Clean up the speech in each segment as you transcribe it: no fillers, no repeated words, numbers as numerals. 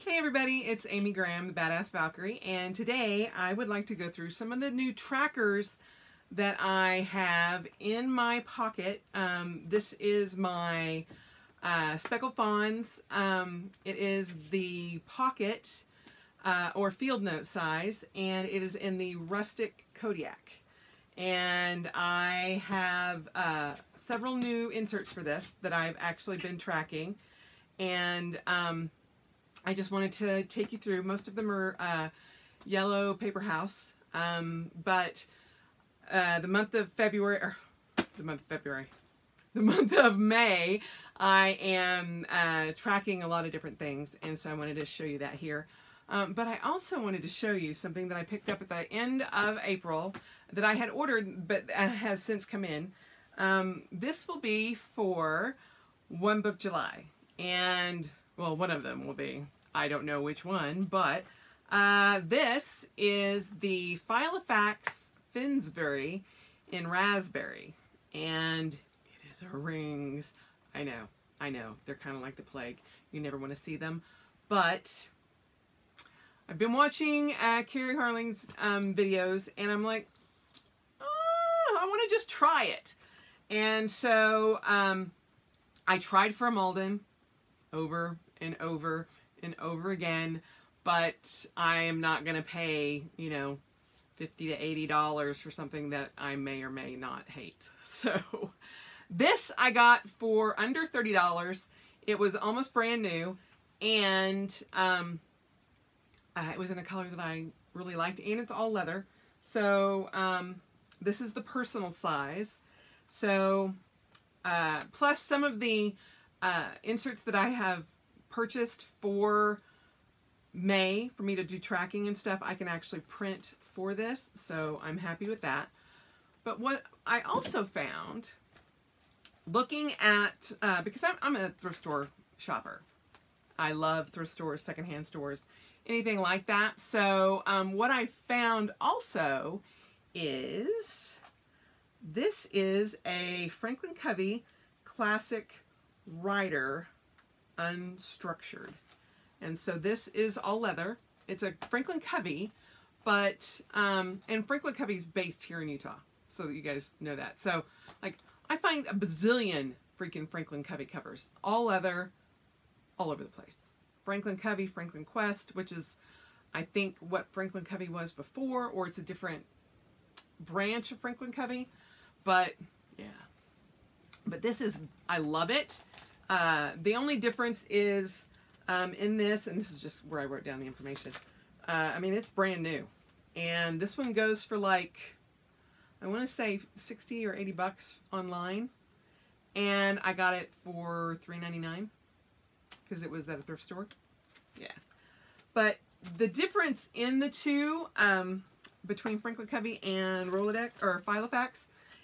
Hey everybody, it's Amy Graham, the Badass Valkyrie, and today I would like to go through some of the new trackers that I have in my pocket. This is my Speckled Fawns. It is the pocket or field note size, and it is in the Rustic Kodiak. And I have several new inserts for this that I've actually been tracking, and I just wanted to take you through. Most of them are yellow paper house, but the month of May, I am tracking a lot of different things, and so I wanted to show you that here. But I also wanted to show you something that I picked up at the end of April that I had ordered, but has since come in. This will be for One Book July, and well, one of them will be. I don't know which one, but this is the Filofax Finsbury in raspberry, and it is a rings. I know, they're kind of like the plague. You never want to see them, but I've been watching Carrie Harling's videos, and I'm like, oh, I want to just try it. And so I tried for a Malden over and over and over again, but I am not going to pay, you know, $50 to $80 for something that I may or may not hate. So this I got for under $30. It was almost brand new, and it was in a color that I really liked, and it's all leather. So this is the personal size. So plus some of the inserts that I have purchased for May for me to do tracking and stuff, I can actually print for this, so I'm happy with that. But what I also found, looking at, because I'm a thrift store shopper, I love thrift stores, secondhand stores, anything like that. So what I found also is, this is a Franklin Covey Classic Rider Unstructured. And so this is all leather. It's a Franklin Covey, but, and Franklin Covey's based here in Utah, so that you guys know that. So, like, I find a bazillion freaking Franklin Covey covers, all leather, all over the place. Franklin Covey, Franklin Quest, which is, I think, what Franklin Covey was before, or it's a different branch of Franklin Covey, but, yeah. But this is, I love it. The only difference is in this, and this is just where I wrote down the information. I mean, it's brand new, and this one goes for like, I want to say 60 or 80 bucks online, and I got it for $3.99 because it was at a thrift store. Yeah, but the difference in the two between Franklin Covey and Rolodex or Filofax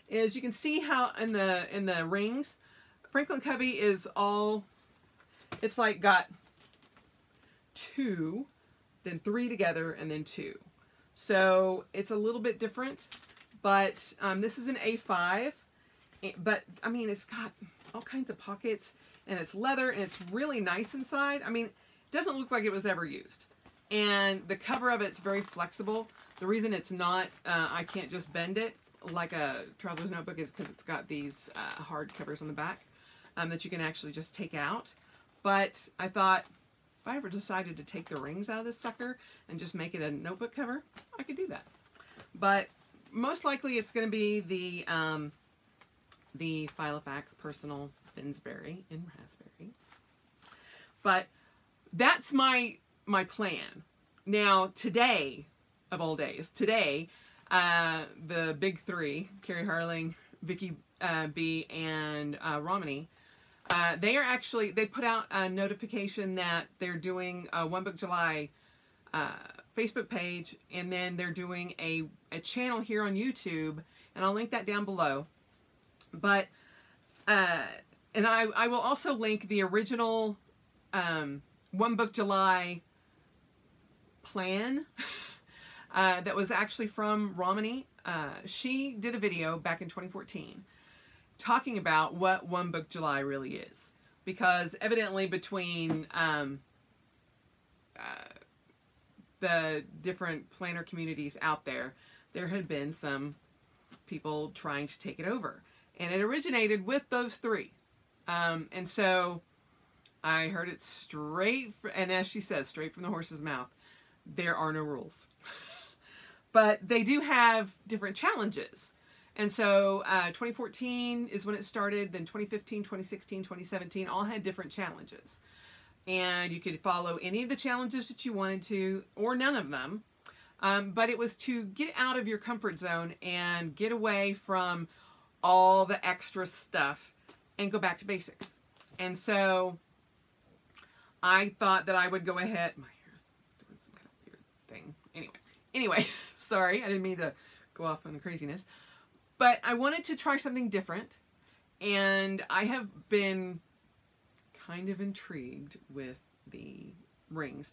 is you can see how in the rings, Franklin Covey is all, it's like got two, then three together, and then two. So it's a little bit different, but this is an A5, but I mean, it's got all kinds of pockets, and it's leather, and it's really nice inside. I mean, it doesn't look like it was ever used. And the cover of it's very flexible. The reason it's not, I can't just bend it like a traveler's notebook is because it's got these hard covers on the back that you can actually just take out. But I thought, if I ever decided to take the rings out of this sucker and just make it a notebook cover, I could do that. But most likely it's going to be the Filofax Personal Finsbury in raspberry. But that's my plan. Now today, of all days, today, the big three, Carrie Harling, Vicky B, and Romney, they put out a notification that they're doing a One Book July Facebook page, and then they're doing a channel here on YouTube, and I'll link that down below. But, and I will also link the original One Book July plan that was actually from Romney. She did a video back in 2014 talking about what One Book July really is, because evidently between the different planner communities out there, there had been some people trying to take it over. And it originated with those three. And so I heard it straight, and as she says, straight from the horse's mouth. There are no rules. But they do have different challenges. And so 2014 is when it started, then 2015, 2016, 2017, all had different challenges. And you could follow any of the challenges that you wanted to, or none of them. But it was to get out of your comfort zone and get away from all the extra stuff and go back to basics. And so I thought that I would go ahead. My hair's doing some kind of weird thing. Anyway, sorry, I didn't mean to go off on the craziness. But I wanted to try something different. And I have been kind of intrigued with the rings.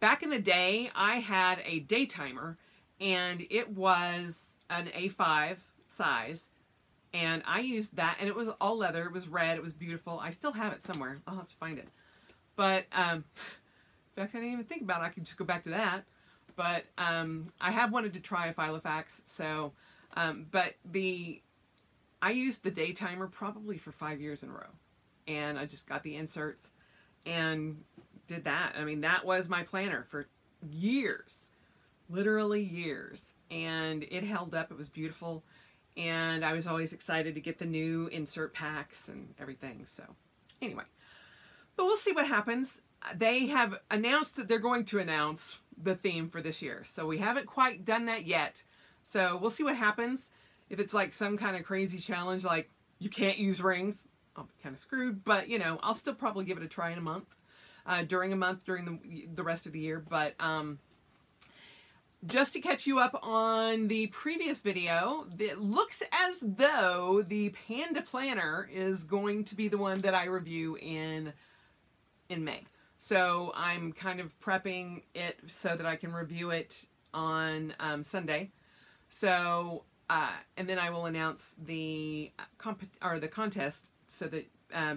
Back in the day, I had a day timer, and it was an A5 size, and I used that, and it was all leather. It was red. It was beautiful. I still have it somewhere. I'll have to find it. But in fact, I didn't even think about it. I could just go back to that. But I have wanted to try a Filofax, so but I used the day timer probably for 5 years in a row, and I just got the inserts and did that. I mean, that was my planner for years, literally years, and it held up. It was beautiful, and I was always excited to get the new insert packs and everything. So anyway, but we'll see what happens. They have announced that they're going to announce the theme for this year, so we haven't quite done that yet. So we'll see what happens. If it's like some kind of crazy challenge, like you can't use rings, I'll be kind of screwed, but you know, I'll still probably give it a try in a month. During the rest of the year. But just to catch you up on the previous video, it looks as though the Panda Planner is going to be the one that I review in May. So I'm kind of prepping it so that I can review it on Sunday. So and then I will announce the contest so that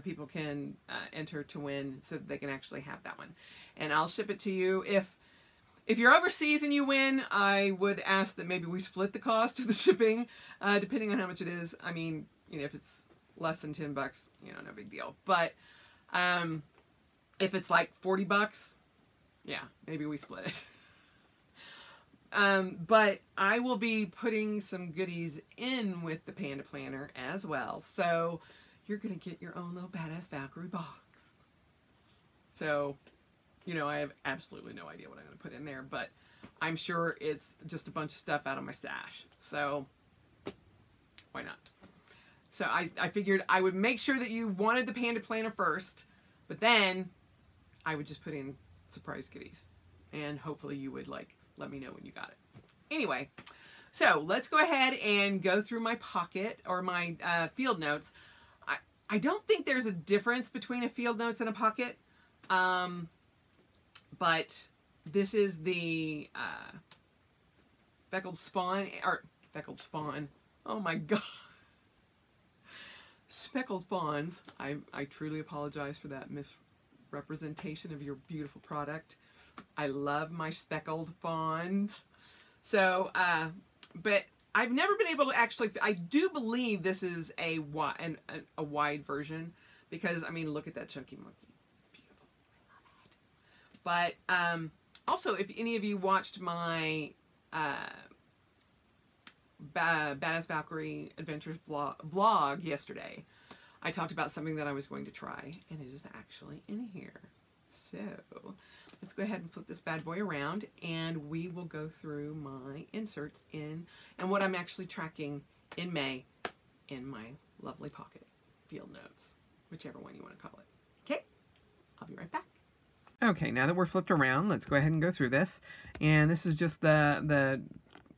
people can enter to win, so that they can actually have that one. And I'll ship it to you. If you're overseas and you win, I would ask that maybe we split the cost of the shipping, depending on how much it is. I mean, you know, if it's less than $10, you know, no big deal. But if it's like $40, yeah, maybe we split it. But I will be putting some goodies in with the Panda Planner as well. So you're going to get your own little Badass Valkyrie box. So, you know, I have absolutely no idea what I'm going to put in there, but I'm sure it's just a bunch of stuff out of my stash. So, why not? So I figured I would make sure that you wanted the Panda Planner first, but then I would just put in surprise goodies. And hopefully you would, like, let me know when you got it. Anyway, so let's go ahead and go through my pocket, or my field notes. I don't think there's a difference between a field notes and a pocket, but this is the Speckled Spawn. Oh my god. Speckled Fawns. I truly apologize for that misrepresentation of your beautiful product. I love my Speckled Fawns. So, but I've never been able to actually, I do believe this is a wide version, because, I mean, look at that chunky monkey. It's beautiful. I love it. But also, if any of you watched my Badass Valkyrie Adventures vlog yesterday, I talked about something that I was going to try, and it is actually in here. So let's go ahead and flip this bad boy around, and we will go through my inserts and what I'm actually tracking in May in my lovely pocket field notes, whichever one you want to call it. Okay, I'll be right back. Okay, now that we're flipped around, let's go ahead and go through this. And this is just the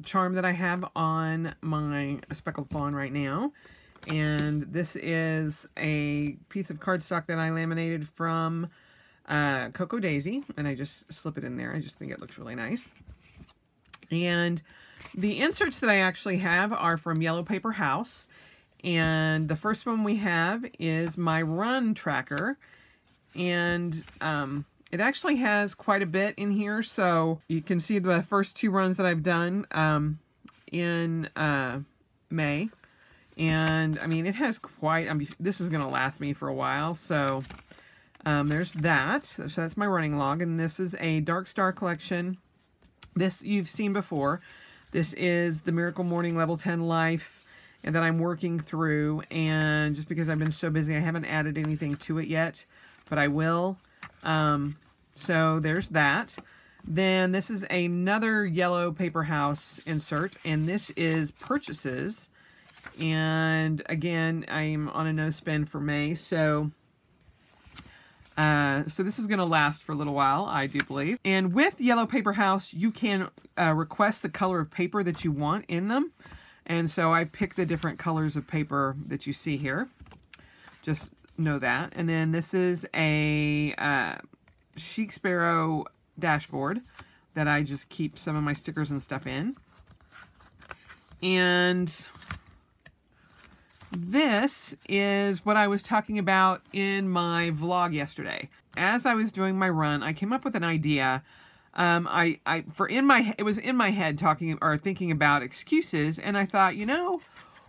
charm that I have on my Speckled Fawn right now. And this is a piece of cardstock that I laminated from Cocoa Daisy, and I just slip it in there. I just think it looks really nice. And the inserts that I actually have are from Yellow Paper House, and the first one we have is my run tracker, and It actually has quite a bit in here, so you can see the first 2 runs that I've done in May. And I mean, it has quite, I mean, this is going to last me for a while, so there's that. So that's my running log, and this is a Dark Star collection. This you've seen before. This is the Miracle Morning Level 10 Life, and that I'm working through, and just because I've been so busy, I haven't added anything to it yet, but I will. So there's that. Then this is another yellow paper house insert, and this is purchases. And again, I'm on a no spend for May, so this is going to last for a little while, I do believe. And with Yellow Paper House, you can request the color of paper that you want in them. And so I picked the different colors of paper that you see here. Just know that. And then this is a Chic Sparrow dashboard that I just keep some of my stickers and stuff in. And this is what I was talking about in my vlog yesterday. As I was doing my run, I came up with an idea. It was in my head talking or thinking about excuses, and I thought, you know,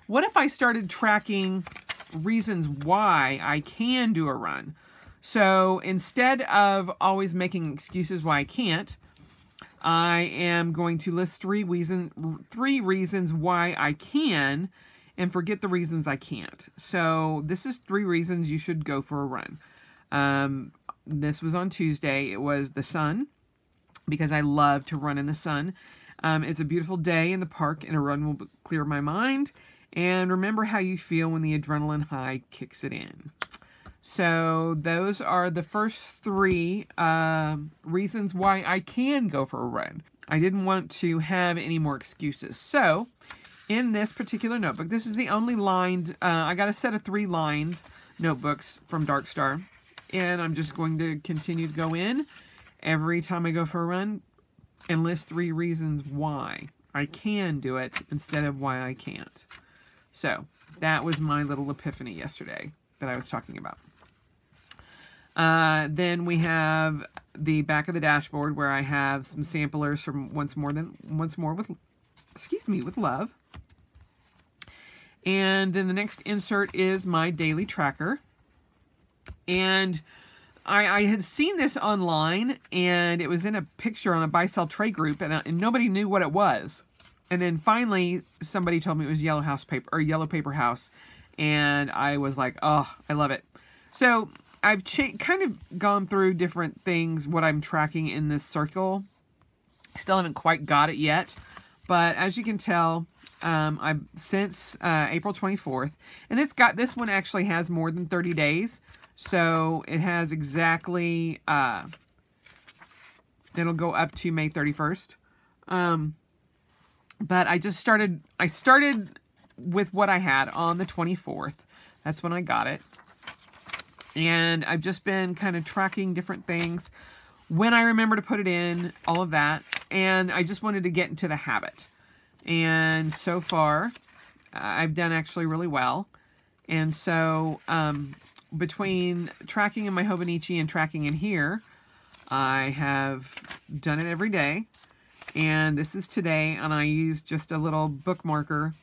what if I started tracking reasons why I can do a run? So instead of always making excuses why I can't, I am going to list 3 reasons why I can, and forget the reasons I can't. So this is 3 reasons you should go for a run. This was on Tuesday. It was the sun, because I love to run in the sun. It's a beautiful day in the park, and a run will clear my mind. And remember how you feel when the adrenaline high kicks it in. So those are the first 3 reasons why I can go for a run. I didn't want to have any more excuses. So in this particular notebook, this is the only lined, I got a set of 3 lined notebooks from Dark Star. And I'm just going to continue to go in every time I go for a run and list 3 reasons why I can do it instead of why I can't. So that was my little epiphany yesterday that I was talking about. Then we have the back of the dashboard where I have some samplers from Once More with Love. And then the next insert is my daily tracker. And I had seen this online, and it was in a picture on a buy-sell trade group, and nobody knew what it was. And then finally, somebody told me it was Yellow Paper House, and I was like, oh, I love it. So I've kind of gone through different things, what I'm tracking in this circle. Still haven't quite got it yet, but as you can tell, I've since April 24th, and this one actually has more than 30 days. So it has exactly, it'll go up to May 31st. But I started with what I had on the 24th. That's when I got it. And I've just been kind of tracking different things. When I remember to put it in, all of that. And I just wanted to get into the habit. And so far, I've done actually really well. And so, between tracking in my Hobonichi and tracking in here, I have done it every day. And this is today, and I used just a little bookmarker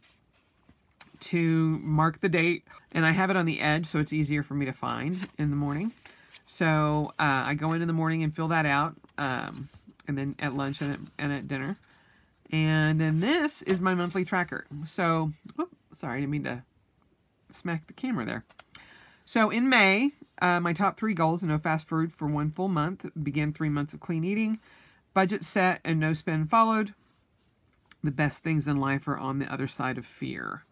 to mark the date. And I have it on the edge, so it's easier for me to find in the morning. So I go in the morning and fill that out, and then at lunch and at dinner. And then this is my monthly tracker. So, sorry, I didn't mean to smack the camera there. So in May, my top 3 goals: no fast food for 1 full month, begin 3 months of clean eating, budget set and no spend followed. The best things in life are on the other side of fear.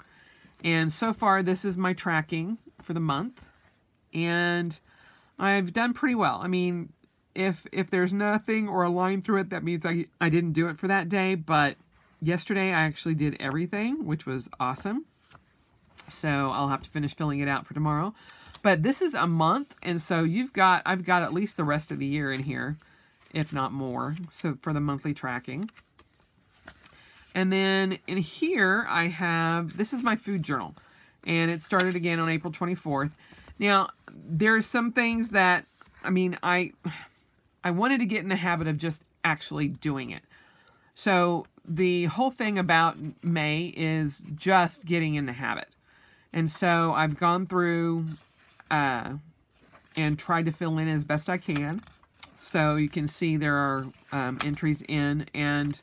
And so far, this is my tracking for the month, and I've done pretty well. I mean, if there's nothing or a line through it, that means I didn't do it for that day. But yesterday, I actually did everything, which was awesome. So I'll have to finish filling it out for tomorrow. But this is a month, and so I've got at least the rest of the year in here, if not more, so for the monthly tracking. And then in here I have, this is my food journal, and it started again on April 24th. Now, there's some things that, I mean, I wanted to get in the habit of just actually doing it. So the whole thing about May is just getting in the habit. And so I've gone through and tried to fill in as best I can. So you can see there are entries in, and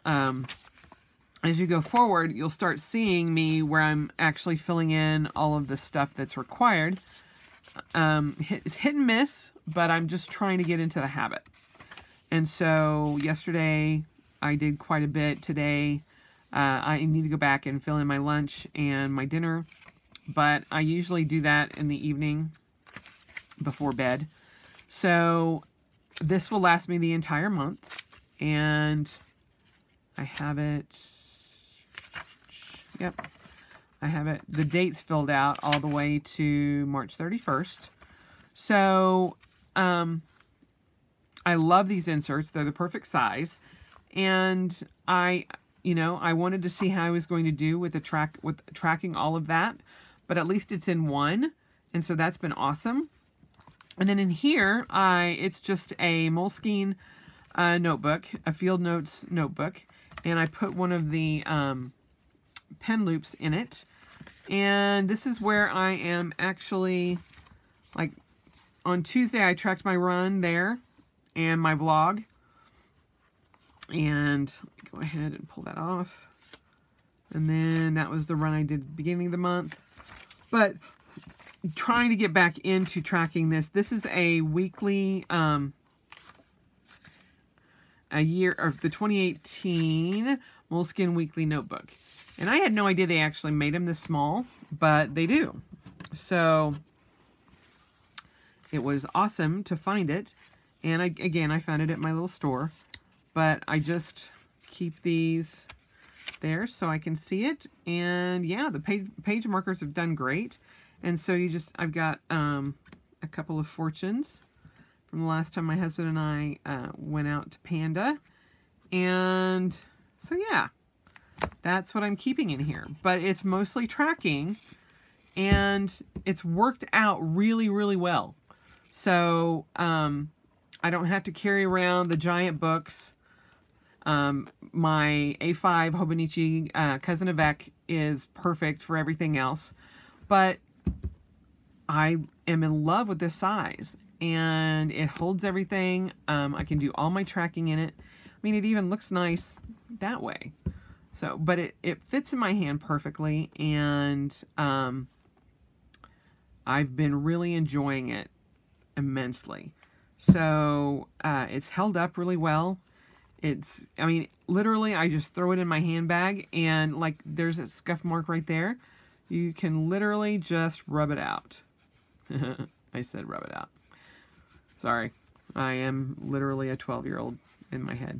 as you go forward, you'll start seeing me where I'm actually filling in all of the stuff that's required. It's hit and miss, but I'm just trying to get into the habit. And so yesterday I did quite a bit. Today I need to go back and fill in my lunch and my dinner, but I usually do that in the evening before bed. So this will last me the entire month, and I have it, yep, I have it, the dates filled out all the way to March 31st. So I love these inserts. They're the perfect size, and I wanted to see how I was going to do with tracking all of that, but at least it's in one, and so that's been awesome. And then in here, it's just a Moleskine notebook, a Field Notes notebook, and I put one of the pen loops in it. And this is where I am actually, like, on Tuesday I tracked my run there and my vlog. And go ahead and pull that off. And then that was the run I did at the beginning of the month. But trying to get back into tracking this. This is a weekly, the 2018 Moleskine Weekly Notebook. And I had no idea they actually made them this small, but they do. So it was awesome to find it. And again, I found it at my little store. But I just keep these there so I can see it. And yeah, the page markers have done great. And so I've got a couple of fortunes from the last time my husband and I went out to Panda. And so yeah, that's what I'm keeping in here. But it's mostly tracking, and it's worked out really, really well. So I don't have to carry around the giant books. My A5 Hobonichi Cousin Avec is perfect for everything else. But I am in love with this size, and it holds everything. I can do all my tracking in it. I mean, it even looks nice that way. So, but it fits in my hand perfectly, and I've been really enjoying it immensely. So it's held up really well. I mean, literally, I just throw it in my handbag, and like there's a scuff mark right there. You can literally just rub it out. I said rub it out. Sorry. I am literally a 12-year-old in my head.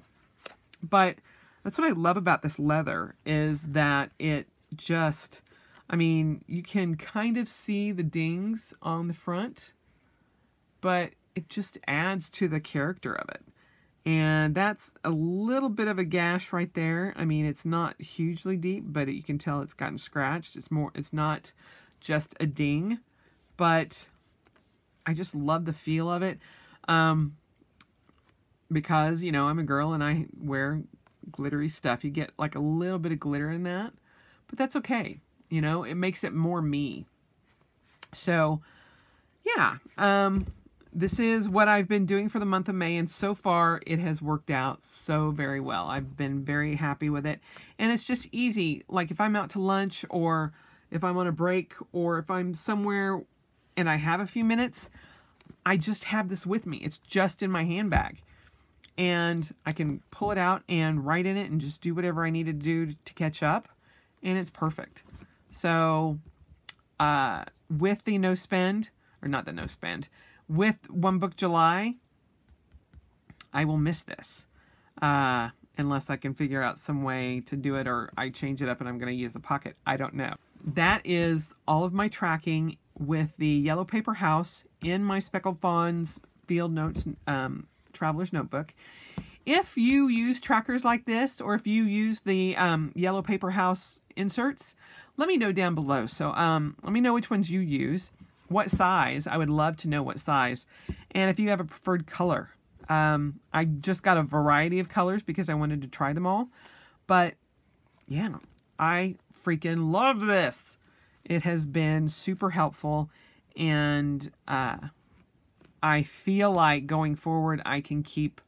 But that's what I love about this leather, is that it just, I mean, you can kind of see the dings on the front, but it just adds to the character of it. And that's a little bit of a gash right there. I mean, it's not hugely deep, but you can tell it's gotten scratched. It's not just a ding, but I just love the feel of it. Because, you know, I'm a girl and I wear glittery stuff. You get like a little bit of glitter in that, but that's okay. You know, it makes it more me. So, yeah, this is what I've been doing for the month of May, and so far it has worked out so very well. I've been very happy with it, and it's just easy. Like if I'm out to lunch, or if I'm on a break, or if I'm somewhere and I have a few minutes, I just have this with me. It's just in my handbag, and I can pull it out and write in it and just do whatever I need to do to catch up, and it's perfect. So with the no spend, or not the no spend, with One Book July, I will miss this. Unless I can figure out some way to do it, or I change it up and I'm going to use a pocket. I don't know. That is all of my tracking with the yellow paper house in my Speckled Fawns Field Notes Traveler's Notebook. If you use trackers like this, or if you use the yellow paper house inserts, let me know down below. So let me know which ones you use, what size. I would love to know what size, and if you have a preferred color I just got a variety of colors because I wanted to try them all. But yeah, I freaking love this. It has been super helpful, and I feel like going forward I can keep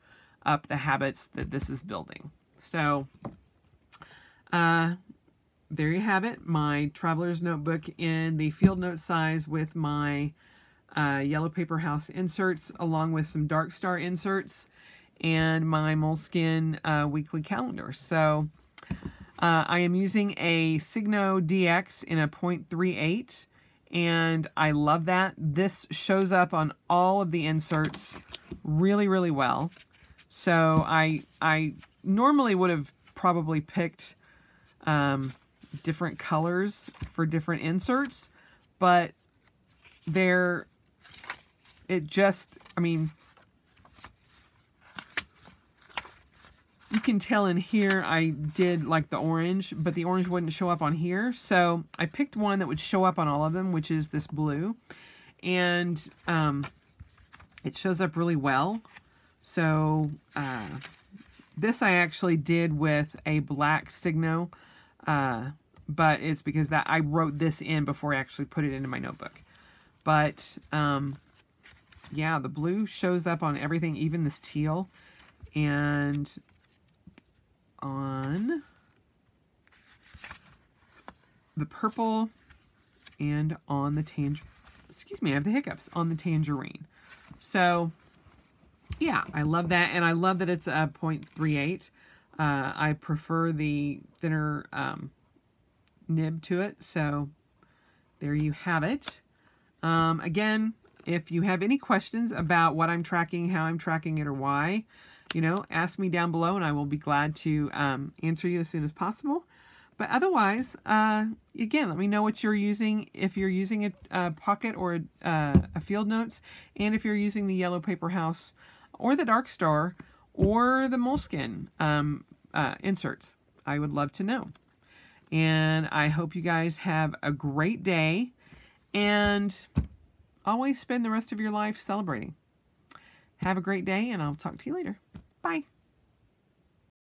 up the habits that this is building. So there you have it, my traveler's notebook in the field note size with my yellow paper house inserts, along with some dark star inserts, and my Moleskine weekly calendar. So I am using a Signo DX in a 0.38, and I love that. This shows up on all of the inserts really, really well. So I normally would have probably picked different colors for different inserts, but I mean, you can tell in here I did like the orange, but the orange wouldn't show up on here. So I picked one that would show up on all of them, which is this blue. And it shows up really well. So this I actually did with a black Signo, but it's because that I wrote this in before I actually put it into my notebook. But yeah, the blue shows up on everything, even this teal, and on the purple, and on the excuse me, I have the hiccups, on the tangerine. So yeah, I love that, and I love that it's a 0.38. I prefer the thinner nib to it, so there you have it. Again, if you have any questions about what I'm tracking, how I'm tracking it, or why, you know, ask me down below and I will be glad to answer you as soon as possible. But otherwise, again, let me know what you're using, if you're using a pocket or a field notes, and if you're using the yellow paper house or the dark star or the Moleskine inserts. I would love to know. And I hope you guys have a great day, and always spend the rest of your life celebrating. Have a great day, and I'll talk to you later. Bye.